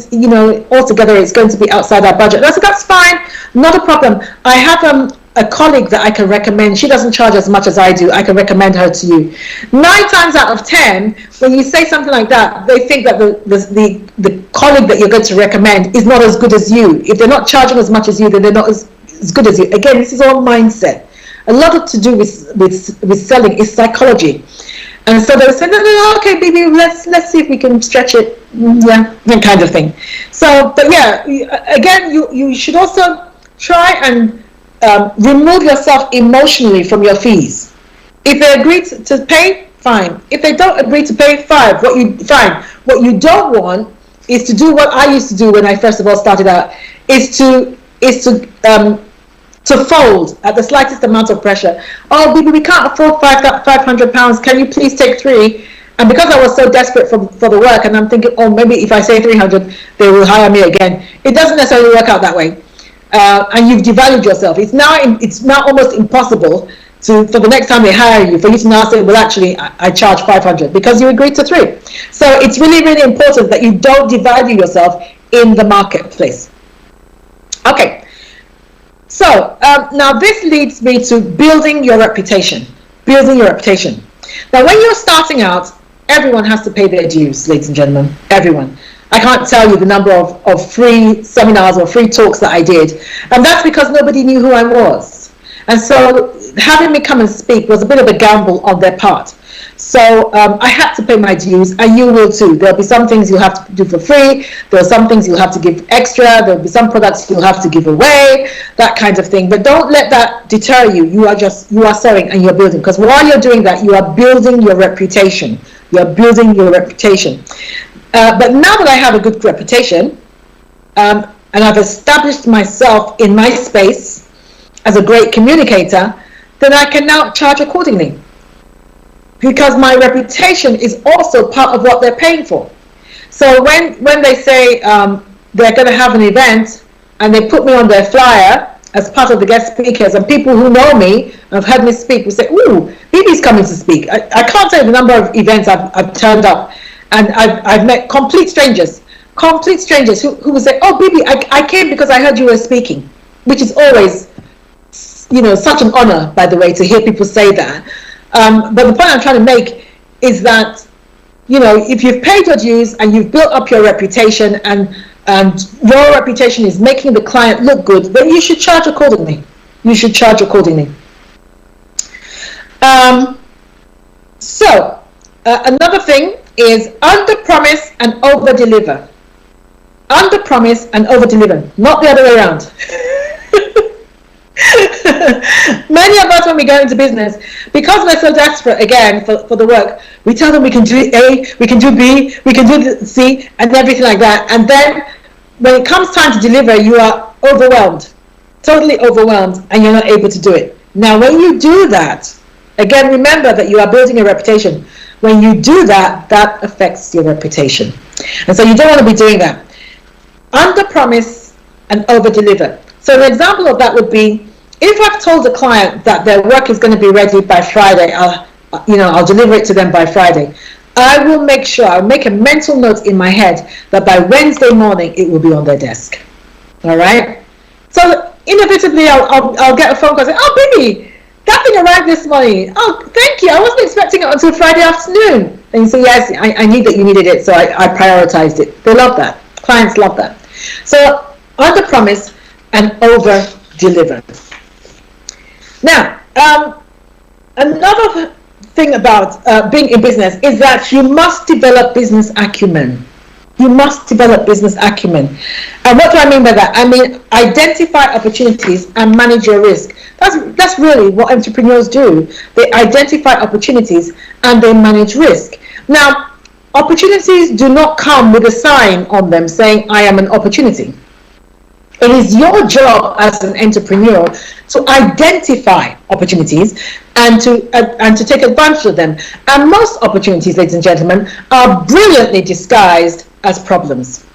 altogether it's going to be outside our budget. And I said, that's fine, not a problem. I have a colleague that I can recommend. She doesn't charge as much as I do. I can recommend her to you. 9 times out of 10, when you say something like that, they think that the colleague that you're going to recommend is not as good as you. If they're not charging as much as you, then they're not as good as you. Again, this is all mindset. A lot to do with selling is psychology. And so they say, no, okay, baby, let's see if we can stretch it, that kind of thing. So, but yeah, again, you should also try and remove yourself emotionally from your fees. If they agree to pay, fine. If they don't agree to pay, fine. What you don't want is to do what I used to do when I first of all started out, is to fold at the slightest amount of pressure. Oh, baby, we can't afford £500. Can you please take 3? And because I was so desperate for the work, and I'm thinking, oh, maybe if I say 300, they will hire me again. It doesn't necessarily work out that way. And you've devalued yourself. It's now almost impossible for the next time they hire you, for you to now say, well, actually, I charge 500 because you agreed to 3. So it's really, really important that you don't devalue yourself in the marketplace. Okay. So now this leads me to building your reputation. Building your reputation. Now, when you're starting out, everyone has to pay their dues, ladies and gentlemen. Everyone. I can't tell you the number of free seminars or free talks that I did. And that's because nobody knew who I was. And so having me come and speak was a bit of a gamble on their part. So I had to pay my dues, and you will too. There'll be some things you'll have to do for free. There are some things you'll have to give extra. There'll be some products you'll have to give away, that kind of thing. But don't let that deter you. You are selling and you're building. Because while you're doing that, you are building your reputation. You're building your reputation. But now that I have a good reputation, and I've established myself in my space as a great communicator, then I can now charge accordingly. Because my reputation is also part of what they're paying for. So when they say they're going to have an event and they put me on their flyer as part of the guest speakers, and people who know me have heard me speak will say, ooh, Bebe's coming to speak. I can't tell you the number of events I've turned up, and I've met complete strangers who will say, oh, Bebe, I came because I heard you were speaking, which is always, such an honor, by the way, to hear people say that. But the point I'm trying to make is that if you've paid your dues and you've built up your reputation, and your reputation is making the client look good, then you should charge accordingly. You should charge accordingly. Another thing is under promise and over deliver. Under promise and over deliver, not the other way around. Many of us, when we go into business, because we're so desperate again for the work, we tell them we can do A, we can do B, we can do C, and everything like that. And then when it comes time to deliver, you are overwhelmed, totally overwhelmed, and you're not able to do it. Now, when you do that, again, remember that you are building a reputation. When you do that, that affects your reputation. And so you don't want to be doing that. Under promise and over deliver. So an example of that would be, if I've told a client that their work is going to be ready by Friday, I'll deliver it to them by Friday. I will make sure, I'll make a mental note in my head that by Wednesday morning it will be on their desk. All right. So inevitably, I'll get a phone call and say, "Oh, baby, that thing arrived this morning. Oh, thank you. I wasn't expecting it until Friday afternoon." And you say, "Yes, I knew that you needed it, so I prioritized it." They love that. Clients love that. So under promise and over deliver. Now, another thing about being in business is that you must develop business acumen. You must develop business acumen. And what do I mean by that? I mean, identify opportunities and manage your risk. That's really what entrepreneurs do. They identify opportunities and they manage risk. Now, opportunities do not come with a sign on them saying, "I am an opportunity." It is your job as an entrepreneur to identify opportunities and to take advantage of them. And most opportunities, ladies and gentlemen, are brilliantly disguised as problems.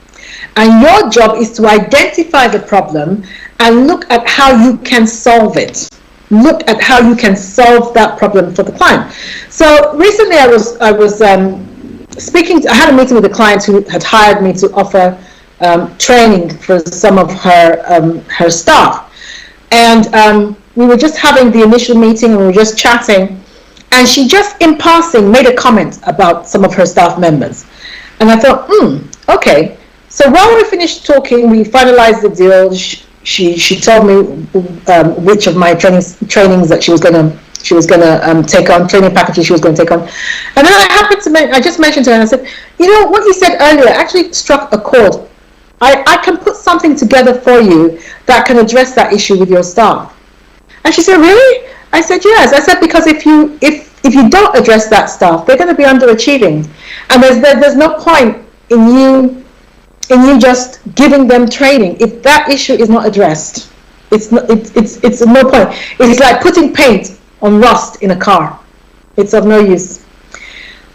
And your job is to identify the problem and look at how you can solve it. Look at how you can solve that problem for the client. So recently I was speaking. I had a meeting with a client who had hired me to offer training for some of her staff, and we were just having the initial meeting and we were just chatting, and she just in passing made a comment about some of her staff members, and I thought, okay. So while we finished talking, we finalized the deal. She told me which of my trainings that she was gonna take on, training packages she was going to take on, and then I just mentioned to her and I said, what you said earlier actually struck a chord. I can put something together for you that can address that issue with your staff. And she said, "Really?" I said, "Yes." I said, because if you don't address that staff, they're going to be underachieving, and there's no point in you just giving them training if that issue is not addressed. It's no point. It's like putting paint on rust in a car. It's of no use.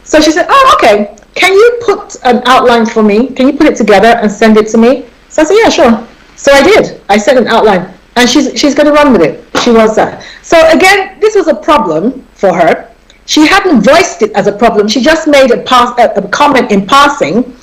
So she said, "Oh, okay. Can you put an outline for me? Can you put it together and send it to me?" So I said, "Yeah, sure." So I did. I sent an outline, and she's going to run with it. She was that. So again, this was a problem for her. She hadn't voiced it as a problem. She just made a comment in passing.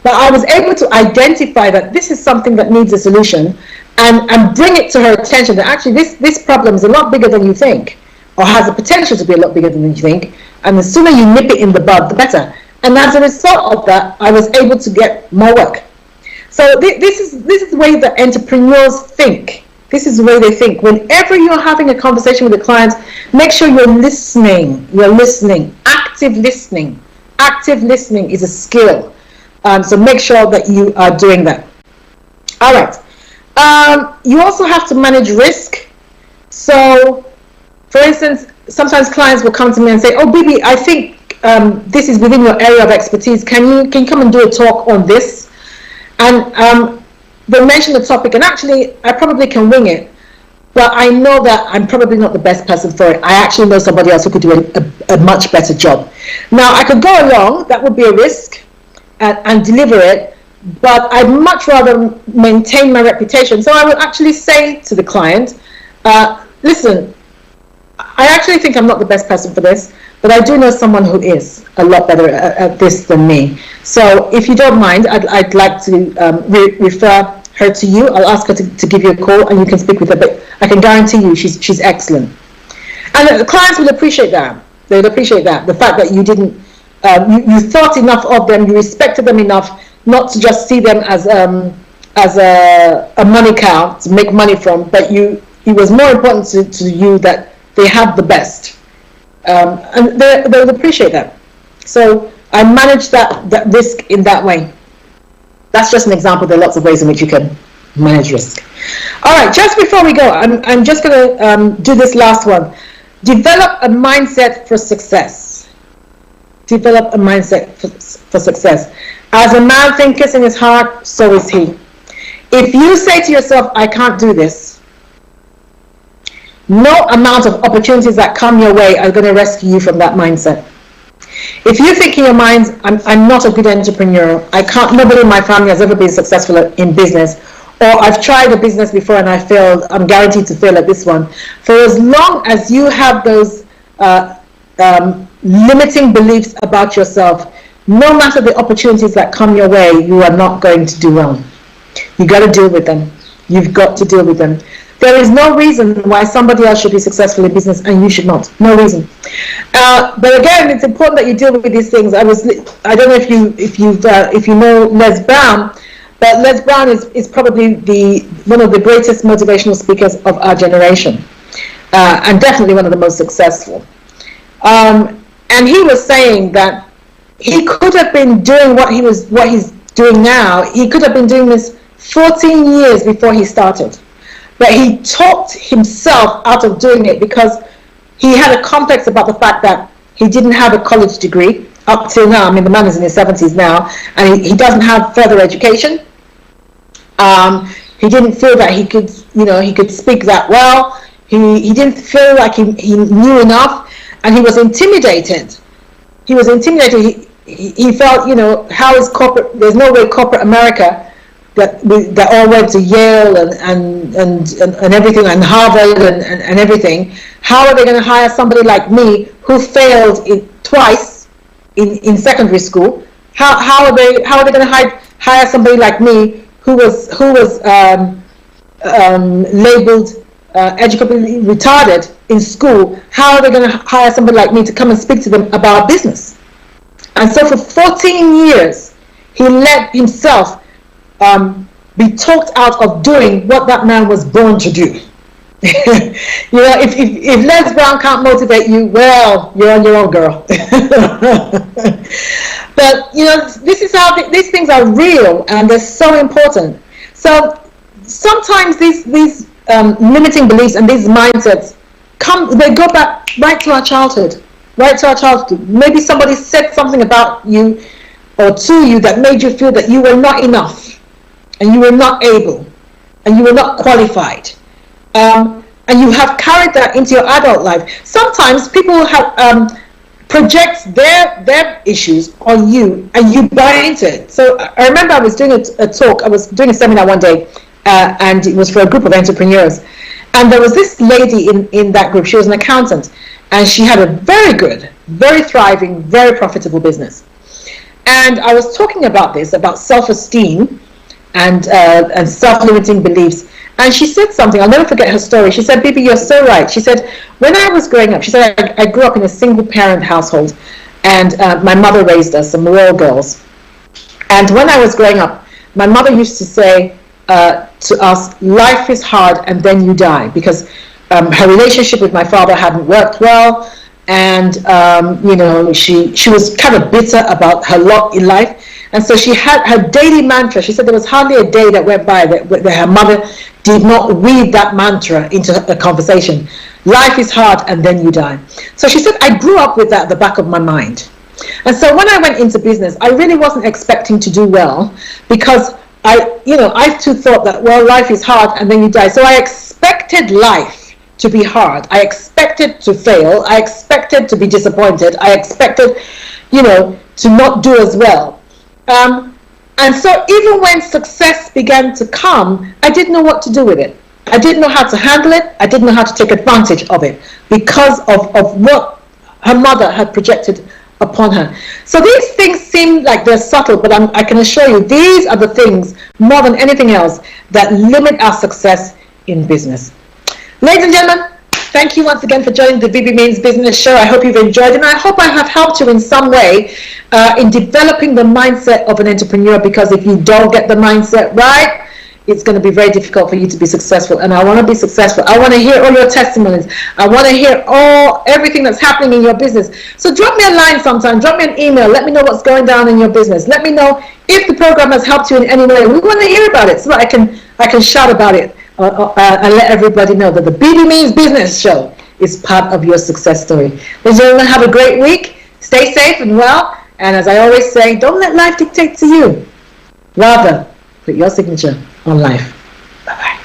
But I was able to identify that this is something that needs a solution, and bring it to her attention that actually this problem is a lot bigger than you think, or has the potential to be a lot bigger than you think. And the sooner you nip it in the bud, the better. And as a result of that, I was able to get more work. So this is the way that entrepreneurs think. This is the way they think. Whenever you're having a conversation with a client, make sure you're listening. You're listening. Active listening. Active listening is a skill. So make sure that you are doing that. All right. You also have to manage risk. So, for instance, sometimes clients will come to me and say, "Oh, Bebe, I think this is within your area of expertise. Can you come and do a talk on this?" And they mention the topic, and actually, I probably can wing it, but I know that I'm probably not the best person for it. I actually know somebody else who could do a much better job. Now, I could go along. That would be a risk, and deliver it, but I'd much rather maintain my reputation. So I would actually say to the client, "Listen, I actually think I'm not the best person for this, but I do know someone who is a lot better at this than me. So if you don't mind, I'd like to refer her to you. I'll ask her to give you a call, and you can speak with her. But I can guarantee you she's excellent." And the clients will appreciate that. They'll appreciate that. The fact that you didn't you thought enough of them, you respected them enough not to just see them as a money cow to make money from, but it was more important to you that they had the best, and they would appreciate that. So I managed that risk in that way. That's just an example. There are lots of ways in which you can manage risk. All right, just before we go, I'm just going to do this last one. Develop a mindset for success. Develop a mindset for success. As a man thinketh in his heart, so is he. If you say to yourself, I can't do this, no amount of opportunities that come your way are going to rescue you from that mindset. If you think in your mind, I'm not a good entrepreneur, nobody in my family has ever been successful in business, or I've tried a business before and I failed, I'm guaranteed to fail at this one. For as long as you have those limiting beliefs about yourself, no matter the opportunities that come your way, you are not going to do well. You got to deal with them. You've got to deal with them. There is no reason why somebody else should be successful in business and you should not. No reason. But again, it's important that you deal with these things. I don't know if you know Les Brown, but Les Brown is probably one of the greatest motivational speakers of our generation, and definitely one of the most successful. And he was saying that he could have been doing what he's doing now. He could have been doing this 14 years before he started. But he talked himself out of doing it because he had a complex about the fact that he didn't have a college degree up till now. I mean, the man is in his 70s now, and he doesn't have further education. He didn't feel that he could speak that well. He didn't feel like he knew enough, and he was intimidated. He was intimidated. He felt, how is corporate? There's no way corporate America that all went to Yale and everything, and Harvard and everything. How are they going to hire somebody like me who failed twice in secondary school? How are they going to hire somebody like me who was labeled educationally retarded in school? How are they going to hire somebody like me to come and speak to them about business? And so for 14 years, he let himself be talked out of doing what that man was born to do. If Les Brown can't motivate you, well, you're on your own, girl. But this is how these things are real, and they're so important. So sometimes these limiting beliefs and these mindsets they go back right to our childhood. Maybe somebody said something about you or to you that made you feel that you were not enough, and you were not able, and you were not qualified, and you have carried that into your adult life. Sometimes people have project their issues on you, and you buy into it. So I remember I was doing a talk. I was doing a seminar one day, and it was for a group of entrepreneurs. And there was this lady in that group. She was an accountant, and she had a very good, very thriving, very profitable business. And I was talking about self-esteem and self-limiting beliefs. And she said something, I'll never forget her story. She said, Bebe, you're so right. She said, when I was growing up, she said, I grew up in a single parent household, and my mother raised us, some rural girls. And when I was growing up, my mother used to say to us, life is hard and then you die, because her relationship with my father hadn't worked well, and she was kind of bitter about her lot in life. And so she had her daily mantra. She said there was hardly a day that went by that her mother did not weave that mantra into a conversation. Life is hard and then you die. So she said, I grew up with that at the back of my mind. And so when I went into business, I really wasn't expecting to do well, because I too thought that, well, life is hard and then you die. So I expected life to be hard. I expected to fail. I expected to be disappointed. I expected, to not do as well. And so even when success began to come, I didn't know what to do with it. I didn't know how to handle it. I didn't know how to take advantage of it because of what her mother had projected upon her. So these things seem like they're subtle, but I can assure you these are the things, more than anything else, that limit our success in business. Ladies and gentlemen, Thank you once again for joining the Bebe Means Business Show. I hope you've enjoyed it, and I hope I have helped you in some way in developing the mindset of an entrepreneur, because if you don't get the mindset right, it's going to be very difficult for you to be successful. And I want to be successful. I want to hear all your testimonies. I want to hear everything that's happening in your business. So drop me a line sometime. Drop me an email. Let me know what's going down in your business. Let me know if the program has helped you in any way. We want to hear about it so that I can shout about it and let everybody know that the Bebe Means Business Show is part of your success story. Ladies and gentlemen, have a great week. Stay safe and well. And as I always say, don't let life dictate to you. Rather, put your signature on life. Bye-bye.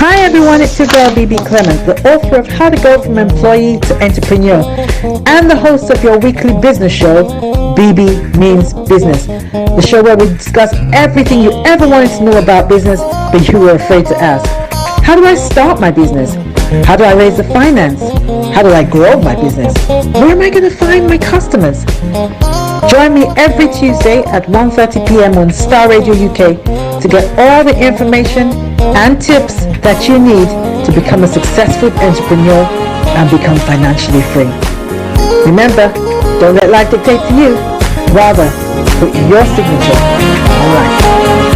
Hi everyone, it's your girl Bebe Clement, the author of How to Go from Employee to Entrepreneur and the host of your weekly business show, Bebe Means Business, the show where we discuss everything you ever wanted to know about business but you were afraid to ask. How do I start my business? How do I raise the finance? How do I grow my business? Where am I going to find my customers? Join me every Tuesday at 1:30 p.m. on Star Radio UK to get all the information and tips that you need to become a successful entrepreneur and become financially free. Remember, don't let life dictate to you. Rather, put your signature on life.